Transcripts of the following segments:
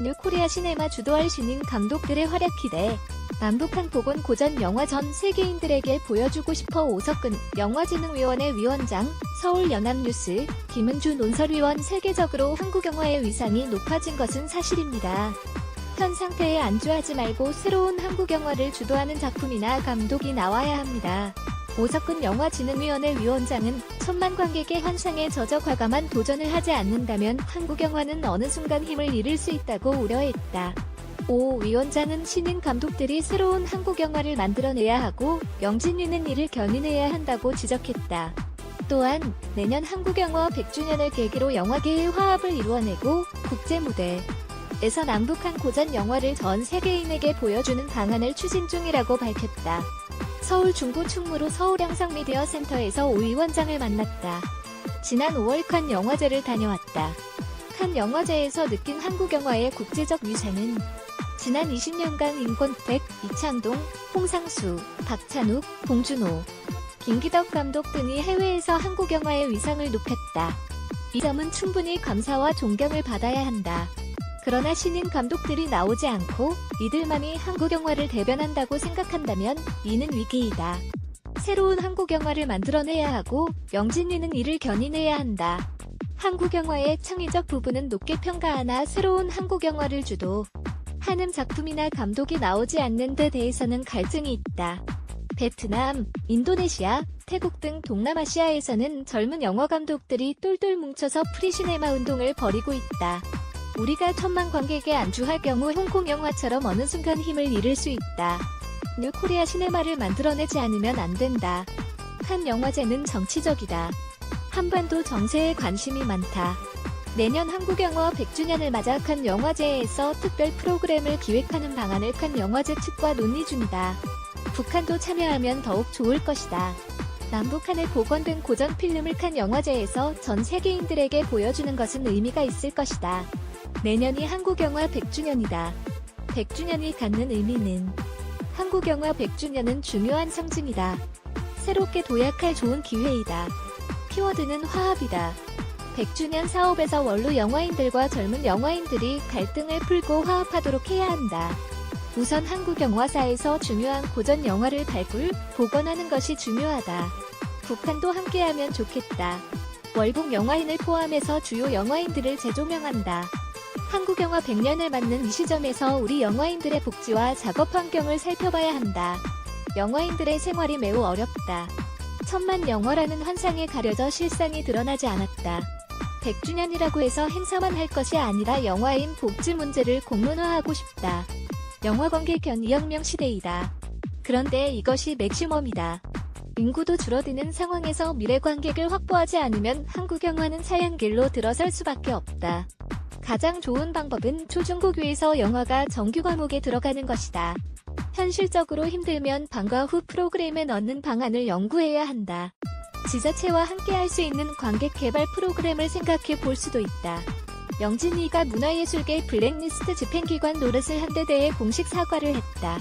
뉴코리아 시네마 주도할 신인 감독들의 활약 기대. 남북한 복원 고전 영화 전 세계인들에게 보여주고 싶어. 오석근 영화진흥위원회 위원장, 서울연합뉴스, 김은주 논설위원. 세계적으로 한국 영화의 위상이 높아진 것은 사실입니다. 현 상태에 안주하지 말고 새로운 한국 영화를 주도하는 작품이나 감독이 나와야 합니다. 오석근 영화진흥위원회 위원장은 천만 관객의 환상에 젖어 과감한 도전을 하지 않는다면 한국 영화는 어느 순간 힘을 잃을 수 있다고 우려했다. 오 위원장은 신인 감독들이 새로운 한국 영화를 만들어내야 하고 영진위는 이를 견인해야 한다고 지적했다. 또한 내년 한국 영화 100주년을 계기로 영화계의 화합을 이루어내고 국제 무대에서 남북한 고전 영화를 전 세계인에게 보여주는 방안을 추진 중이라고 밝혔다. 서울 중구 충무로 서울영상미디어센터에서 오 위원장을 만났다. 지난 5월 칸 영화제를 다녀왔다. 칸 영화제에서 느낀 한국 영화의 국제적 위상은 지난 20년간 임권택, 이창동, 홍상수, 박찬욱, 봉준호, 김기덕 감독 등이 해외에서 한국 영화의 위상을 높였다. 이 점은 충분히 감사와 존경을 받아야 한다. 그러나 신인 감독들이 나오지 않고 이들만이 한국 영화를 대변한다고 생각한다면 이는 위기이다. 새로운 한국 영화를 만들어내야 하고 영진위는 이를 견인해야 한다. 한국 영화의 창의적 부분은 높게 평가하나 새로운 한국 영화를 주도하는 작품이나 감독이 나오지 않는 데 대해서는 갈증이 있다. 베트남, 인도네시아, 태국 등 동남아시아에서는 젊은 영화 감독들이 똘똘 뭉쳐서 프리시네마 운동을 벌이고 있다. 우리가 천만 관객에 안주할 경우 홍콩 영화처럼 어느 순간 힘을 잃을 수 있다. 뉴코리아 시네마를 만들어내지 않으면 안 된다. 칸 영화제는 정치적이다. 한반도 정세에 관심이 많다. 내년 한국 영화 100주년을 맞아 칸 영화제에서 특별 프로그램을 기획하는 방안을 칸 영화제 측과 논의 중이다. 북한도 참여하면 더욱 좋을 것이다. 남북한에 복원된 고전 필름을 칸 영화제에서 전 세계인들에게 보여주는 것은 의미가 있을 것이다. 내년이 한국 영화 100주년이다. 100주년이 갖는 의미는 한국 영화 100주년은 중요한 상징이다. 새롭게 도약할 좋은 기회이다. 키워드는 화합이다. 100주년 사업에서 원로 영화인들과 젊은 영화인들이 갈등을 풀고 화합하도록 해야 한다. 우선 한국 영화사에서 중요한 고전 영화를 발굴, 복원하는 것이 중요하다. 북한도 함께하면 좋겠다. 월북 영화인을 포함해서 주요 영화인들을 재조명한다. 한국 영화 100년을 맞는 이 시점에서 우리 영화인들의 복지와 작업 환경을 살펴봐야 한다. 영화인들의 생활이 매우 어렵다. 천만 영화라는 환상에 가려져 실상이 드러나지 않았다. 100주년이라고 해서 행사만 할 것이 아니라 영화인 복지 문제를 공론화하고 싶다. 영화 관객 견2혁명 시대이다. 그런데 이것이 맥시멈이다. 인구도 줄어드는 상황에서 미래 관객을 확보하지 않으면 한국 영화는 사양길로 들어설 수밖에 없다. 가장 좋은 방법은 초중고교에서 영화가 정규 과목에 들어가는 것이다. 현실적으로 힘들면 방과 후 프로그램에 넣는 방안을 연구해야 한다. 지자체와 함께 할 수 있는 관객 개발 프로그램을 생각해 볼 수도 있다. 영진위가 문화예술계 블랙리스트 집행기관 노릇을 한 데 대해 공식 사과를 했다.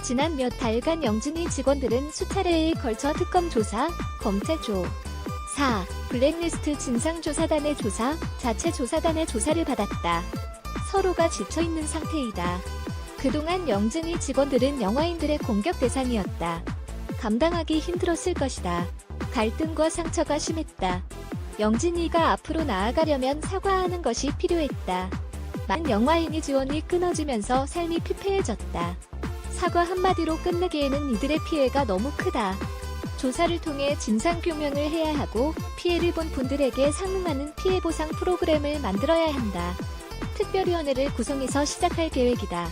지난 몇 달간 영진위 직원들은 수차례에 걸쳐 특검 조사, 검찰 조사, 블랙리스트 진상조사단의 조사, 자체조사단의 조사를 받았다. 서로가 지쳐있는 상태이다. 그동안 영진위 직원들은 영화인들의 공격 대상이었다. 감당하기 힘들었을 것이다. 갈등과 상처가 심했다. 영진위가 앞으로 나아가려면 사과하는 것이 필요했다. 많은 영화인이 지원이 끊어지면서 삶이 피폐해졌다. 사과 한마디로 끝내기에는 이들의 피해가 너무 크다. 조사를 통해 진상규명을 해야 하고 피해를 본 분들에게 상응하는 피해보상 프로그램을 만들어야 한다. 특별위원회를 구성해서 시작할 계획이다.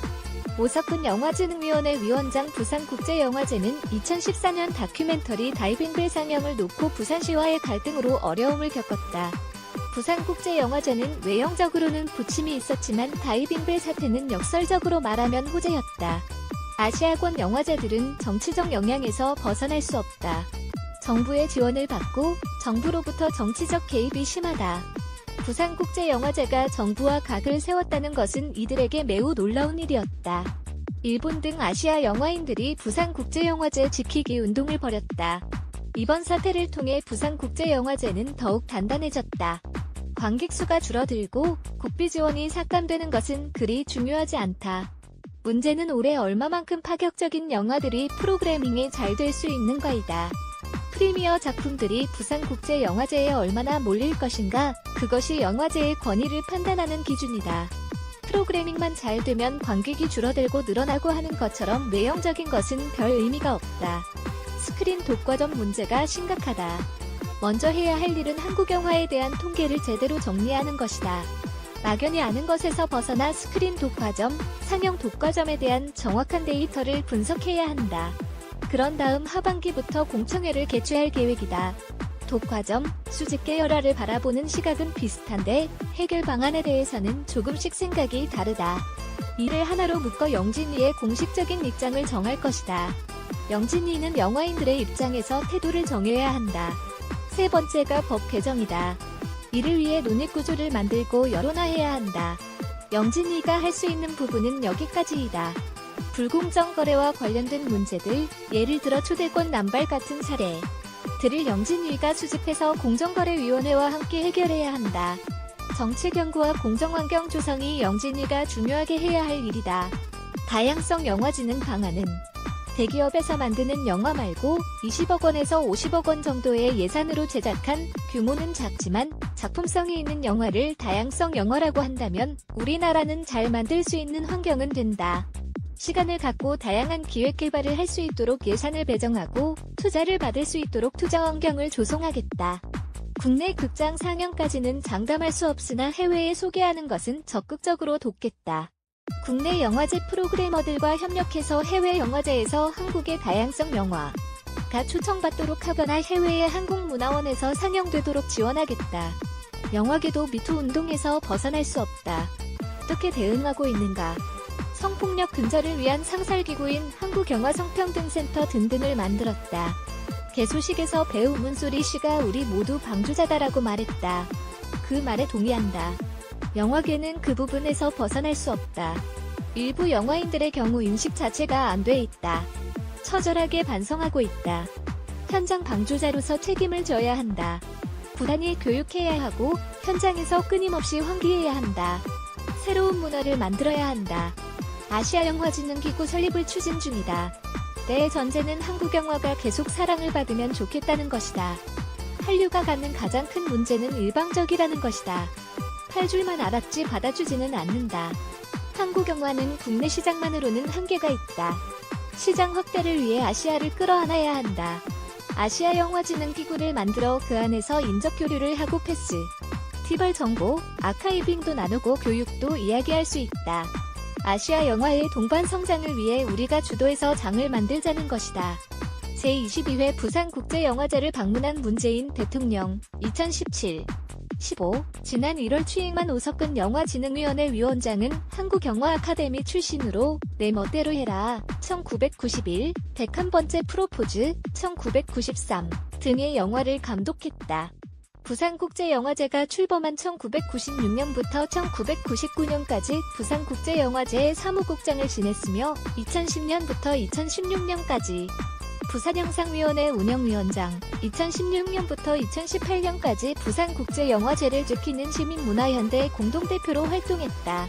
오석근 영화진흥위원회 위원장. 부산국제영화제는 2014년 다큐멘터리 다이빙벨 상영을 놓고 부산시와의 갈등으로 어려움을 겪었다. 부산국제영화제는 외형적으로는 부침이 있었지만 다이빙벨 사태는 역설적으로 말하면 호재였다. 아시아권 영화제들은 정치적 영향에서 벗어날 수 없다. 정부의 지원을 받고 정부로부터 정치적 개입이 심하다. 부산국제영화제가 정부와 각을 세웠다는 것은 이들에게 매우 놀라운 일이었다. 일본 등 아시아 영화인들이 부산국제영화제 지키기 운동을 벌였다. 이번 사태를 통해 부산국제영화제는 더욱 단단해졌다. 관객 수가 줄어들고 국비 지원이 삭감되는 것은 그리 중요하지 않다. 문제는 올해 얼마만큼 파격적인 영화들이 프로그래밍에 잘 될 수 있는가이다. 프리미어 작품들이 부산국제영화제에 얼마나 몰릴 것인가, 그것이 영화제의 권위를 판단하는 기준이다. 프로그래밍만 잘 되면 관객이 줄어들고 늘어나고 하는 것처럼 외형적인 것은 별 의미가 없다. 스크린 독과점 문제가 심각하다. 먼저 해야 할 일은 한국 영화에 대한 통계를 제대로 정리하는 것이다. 막연히 아는 것에서 벗어나 스크린 독과점, 상영 독과점에 대한 정확한 데이터를 분석해야 한다. 그런 다음 하반기부터 공청회를 개최할 계획이다. 독과점, 수직 계열화를 바라보는 시각은 비슷한데 해결 방안에 대해서는 조금씩 생각이 다르다. 이를 하나로 묶어 영진위의 공식적인 입장을 정할 것이다. 영진위는 영화인들의 입장에서 태도를 정해야 한다. 세 번째가 법 개정이다. 이를 위해 논의구조를 만들고 여론화해야 한다. 영진위가 할 수 있는 부분은 여기까지이다. 불공정 거래와 관련된 문제들, 예를 들어 초대권 남발 같은 사례들을 영진위가 수집해서 공정거래위원회와 함께 해결해야 한다. 정책 연구와 공정환경 조성이 영진위가 중요하게 해야 할 일이다. 다양성 영화진흥 방안은 대기업에서 만드는 영화 말고 20억 원에서 50억 원 정도의 예산으로 제작한 규모는 작지만 작품성이 있는 영화를 다양성 영화라고 한다면 우리나라는 잘 만들 수 있는 환경은 된다. 시간을 갖고 다양한 기획 개발을 할 수 있도록 예산을 배정하고 투자를 받을 수 있도록 투자 환경을 조성하겠다. 국내 극장 상영까지는 장담할 수 없으나 해외에 소개하는 것은 적극적으로 돕겠다. 국내 영화제 프로그래머들과 협력해서 해외 영화제에서 한국의 다양성 영화가 초청받도록 하거나 해외의 한국문화원에서 상영되도록 지원하겠다. 영화계도 미투 운동에서 벗어날 수 없다. 어떻게 대응하고 있는가? 성폭력 근절을 위한 상설기구인 한국영화성평등센터 등등을 만들었다. 개소식에서 배우 문소리 씨가 우리 모두 방주자다라고 말했다. 그 말에 동의한다. 영화계는 그 부분에서 벗어날 수 없다. 일부 영화인들의 경우 인식 자체가 안 돼 있다. 처절하게 반성하고 있다. 현장 방주자로서 책임을 져야 한다. 부단히 교육해야 하고 현장에서 끊임없이 환기해야 한다. 새로운 문화를 만들어야 한다. 아시아영화진흥기구 설립을 추진 중이다. 내 전제는 한국영화가 계속 사랑을 받으면 좋겠다는 것이다. 한류가 갖는 가장 큰 문제는 일방적이라는 것이다. 팔줄만 알았지 받아주지는 않는다. 한국영화는 국내 시장만으로는 한계가 있다. 시장 확대를 위해 아시아를 끌어안아야 한다. 아시아영화진흥기구를 만들어 그 안에서 인적교류를 하고 페스티벌 정보, 아카이빙도 나누고 교육도 이야기할 수 있다. 아시아 영화의 동반 성장을 위해 우리가 주도해서 장을 만들자는 것이다. 제22회 부산국제영화제를 방문한 문재인 대통령 2017-15 지난 1월 취임한 오석근 영화진흥위원회 위원장은 한국영화아카데미 출신으로 내 멋대로 해라 1991, 101번째 프로포즈 1993 등의 영화를 감독했다. 부산국제영화제가 출범한 1996년부터 1999년까지 부산국제영화제의 사무국장을 지냈으며 2010년부터 2016년까지 부산영상위원회 운영위원장, 2016년부터 2018년까지 부산국제영화제를 지키는 시민문화연대 공동대표로 활동했다.